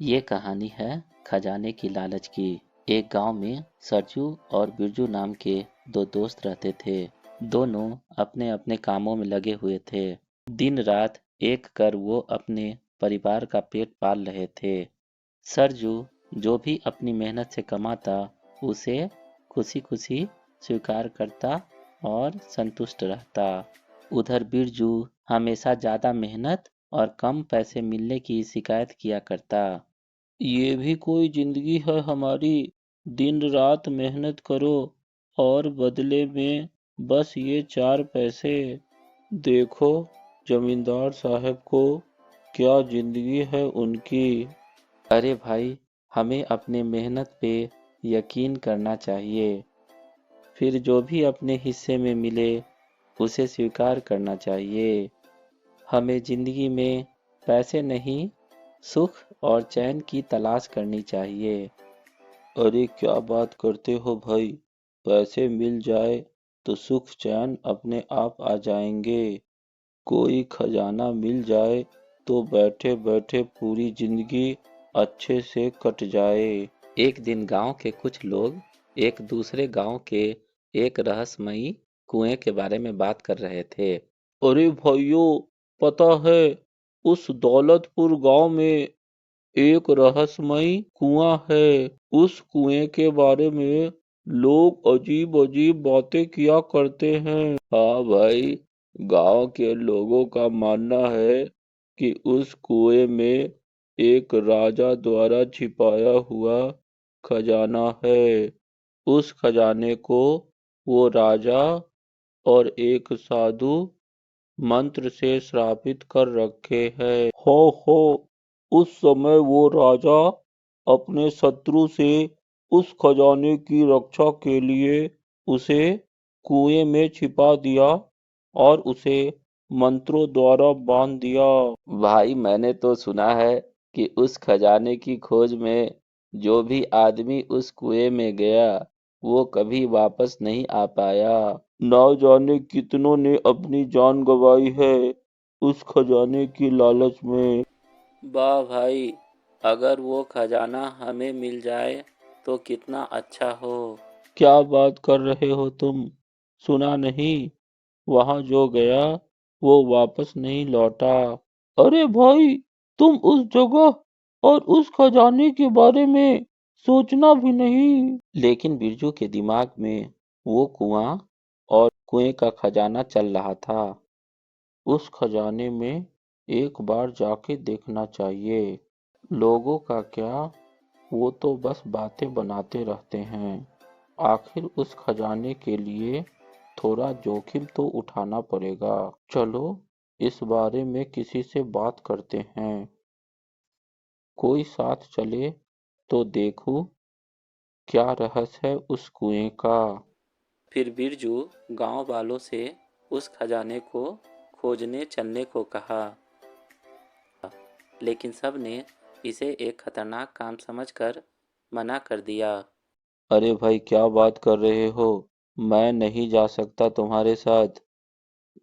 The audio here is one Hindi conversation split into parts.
ये कहानी है खजाने की लालच की। एक गांव में सरजू और बिरजू नाम के दो दोस्त रहते थे। दोनों अपने अपने कामों में लगे हुए थे। दिन रात एक कर वो अपने परिवार का पेट पाल रहे थे। सरजू जो भी अपनी मेहनत से कमाता उसे खुशी खुशी स्वीकार करता और संतुष्ट रहता। उधर बिरजू हमेशा ज्यादा मेहनत और कम पैसे मिलने की शिकायत किया करता। ये भी कोई जिंदगी है हमारी, दिन रात मेहनत करो और बदले में बस ये 4 पैसे। देखो जमींदार साहब को, क्या जिंदगी है उनकी। अरे भाई, हमें अपने मेहनत पे यकीन करना चाहिए। फिर जो भी अपने हिस्से में मिले उसे स्वीकार करना चाहिए। हमें जिंदगी में पैसे नहीं, सुख और चैन की तलाश करनी चाहिए। अरे क्या बात करते हो भाई, पैसे मिल जाए तो सुख चैन अपने आप आ जाएंगे। कोई खजाना मिल जाए तो बैठे बैठे पूरी जिंदगी अच्छे से कट जाए। एक दिन गांव के कुछ लोग एक दूसरे गांव के एक रहस्यमयी कुएं के बारे में बात कर रहे थे। अरे भाइयों, पता है उस दौलतपुर गांव में एक रहस्यमयी कुआं है। उस कुएं के बारे में लोग अजीब अजीब बातें किया करते हैं। हाँ भाई, गांव के लोगों का मानना है कि उस कुएं में एक राजा द्वारा छिपाया हुआ खजाना है। उस खजाने को वो राजा और एक साधु मंत्र से श्रापित कर रखे हैं। हो, उस समय वो राजा अपने शत्रु से उस खजाने की रक्षा के लिए उसे कुएं में छिपा दिया और उसे मंत्रों द्वारा बांध दिया। भाई, मैंने तो सुना है कि उस खजाने की खोज में जो भी आदमी उस कुएं में गया वो कभी वापस नहीं आ पाया। ना जाने कितनों ने अपनी जान गंवाई है उस खजाने की लालच में। वाह भाई, अगर वो खजाना हमें मिल जाए तो कितना अच्छा हो। क्या बात कर रहे हो तुम? सुना नहीं, वहां जो गया वो वापस नहीं लौटा। अरे भाई, तुम उस जगह और उस खजाने के बारे में सोचना भी नहीं। लेकिन बिरजू के दिमाग में वो कुआं और कुएं का खजाना चल रहा था। उस खजाने में एक बार जाके देखना चाहिए। लोगों का क्या, वो तो बस बातें बनाते रहते हैं। आखिर उस खजाने के लिए थोड़ा जोखिम तो उठाना पड़ेगा। चलो इस बारे में किसी से बात करते हैं। कोई साथ चले तो देखूं क्या रहस्य है उस कुएं का। फिर बिरजू गांव वालों से उस खजाने को खोजने चलने को कहा, लेकिन सब ने इसे एक खतरनाक काम समझकर मना कर दिया। अरे भाई, क्या बात कर रहे हो? मैं नहीं जा सकता तुम्हारे साथ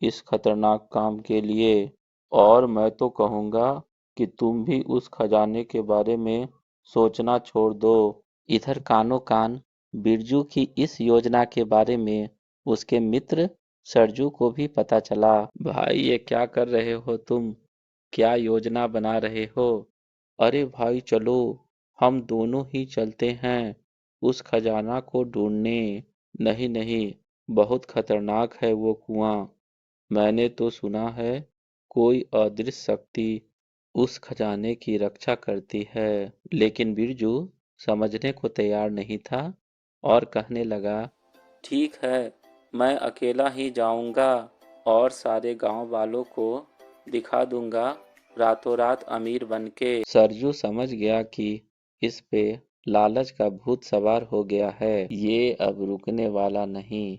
इस खतरनाक काम के लिए। और मैं तो कहूँगा कि तुम भी उस खजाने के बारे में सोचना छोड़ दो। इधर कानो कान बिरजू की इस योजना के बारे में उसके मित्र सरजू को भी पता चला। भाई, ये क्या कर रहे हो तुम? क्या योजना बना रहे हो? अरे भाई चलो, हम दोनों ही चलते हैं उस खजाना को ढूंढने। नहीं नहीं, बहुत खतरनाक है वो कुआं। मैंने तो सुना है कोई अदृश्य शक्ति उस खजाने की रक्षा करती है। लेकिन बिरजू समझने को तैयार नहीं था और कहने लगा, ठीक है, मैं अकेला ही जाऊंगा और सारे गांव वालों को दिखा दूंगा रातों रात अमीर बनके। सरजू समझ गया कि इस पे लालच का भूत सवार हो गया है। ये अब रुकने वाला नहीं,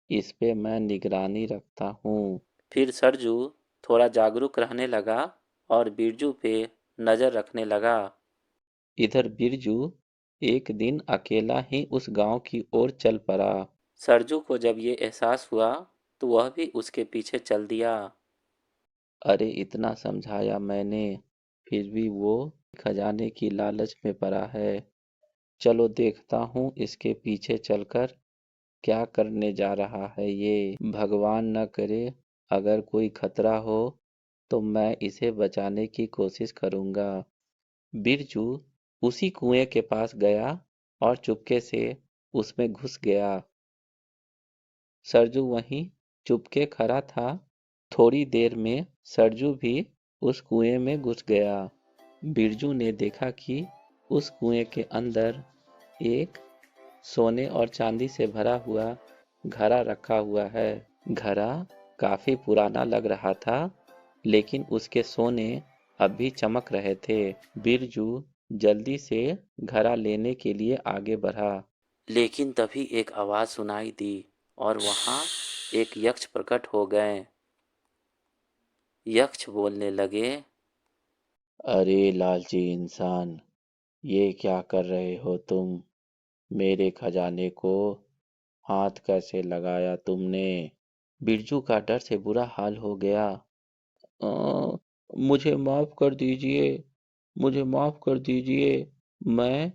इस पे मैं निगरानी रखता हूँ। फिर सरजू थोड़ा जागरूक रहने लगा और बिरजू पे नजर रखने लगा। इधर बिरजू एक दिन अकेला ही उस गांव की ओर चल पड़ा। सरजू को जब ये एहसास हुआ तो वह भी उसके पीछे चल दिया। अरे इतना समझाया मैंने, फिर भी वो खजाने की लालच में पड़ा है। चलो देखता हूँ इसके पीछे चलकर क्या करने जा रहा है ये। भगवान न करे अगर कोई खतरा हो तो मैं इसे बचाने की कोशिश करूंगा। बिरजू उसी कुएं के पास गया और चुपके से उसमें घुस गया। सरजू वहीं चुपके खड़ा था। थोड़ी देर में सरजू भी उस कुएं में घुस गया। बिरजू ने देखा कि उस कुएं के अंदर एक सोने और चांदी से भरा हुआ घड़ा रखा हुआ है। घड़ा काफी पुराना लग रहा था, लेकिन उसके सोने अब भी चमक रहे थे। बिरजू जल्दी से घड़ा लेने के लिए आगे बढ़ा, लेकिन तभी एक आवाज सुनाई दी और वहां एक यक्ष प्रकट हो गए। यक्ष बोलने लगे, अरे लालची इंसान, ये क्या कर रहे हो तुम? मेरे खजाने को हाथ कैसे लगाया तुमने? बिरजू का डर से बुरा हाल हो गया। मुझे माफ कर दीजिए, मुझे माफ कर दीजिए। मैं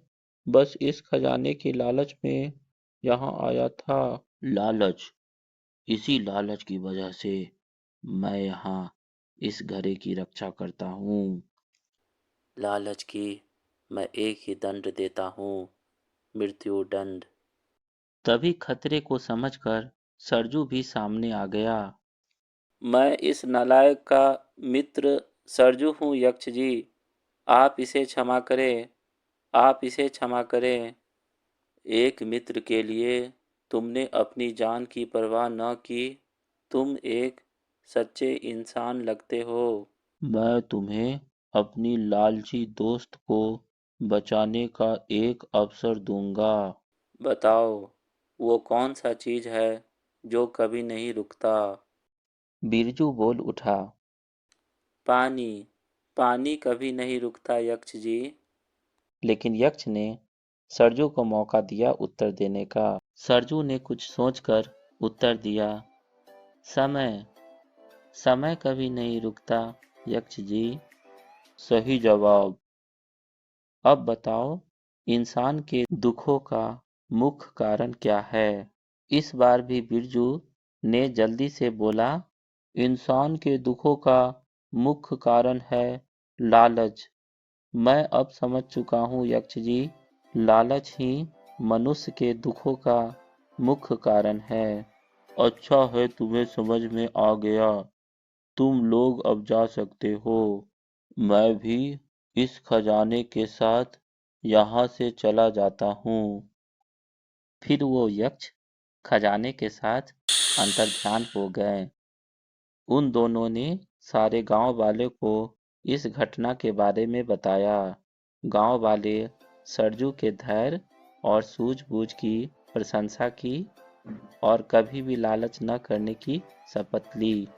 बस इस खजाने की लालच में यहाँ आया था। लालच? इसी लालच की वजह से मैं यहाँ इस घड़े की रक्षा करता हूँ। लालच की मैं एक ही दंड देता हूँ, मृत्यु दंड। तभी खतरे को समझकर सरजू भी सामने आ गया। मैं इस नालायक का मित्र सरजू हूँ यक्ष जी, आप इसे क्षमा करें, आप इसे क्षमा करें। एक मित्र के लिए तुमने अपनी जान की परवाह न की, तुम एक सच्चे इंसान लगते हो। मैं तुम्हें अपनी लालची दोस्त को बचाने का एक अवसर दूंगा। बताओ, वो कौन सा चीज है जो कभी नहीं रुकता? बिरजू बोल उठा, पानी, पानी कभी नहीं रुकता यक्ष जी। लेकिन यक्ष ने सरजू को मौका दिया उत्तर देने का। सरजू ने कुछ सोचकर उत्तर दिया, समय, समय कभी नहीं रुकता यक्ष जी। सही जवाब। अब बताओ, इंसान के दुखों का मुख्य कारण क्या है? इस बार भी बिरजू ने जल्दी से बोला, इंसान के दुखों का मुख्य कारण है लालच। मैं अब समझ चुका हूँ यक्ष जी, लालच ही मनुष्य के दुखों का मुख्य कारण है। अच्छा है तुम्हें समझ में आ गया, तुम लोग अब जा सकते हो। मैं भी इस खजाने के साथ यहाँ से चला जाता हूँ। फिर वो यक्ष खजाने के साथ अंतर्ध्यान हो गए। उन दोनों ने सारे गांव वाले को इस घटना के बारे में बताया। गांव वाले सरजू के धैर्य और सूझबूझ की प्रशंसा की और कभी भी लालच न करने की शपथ ली।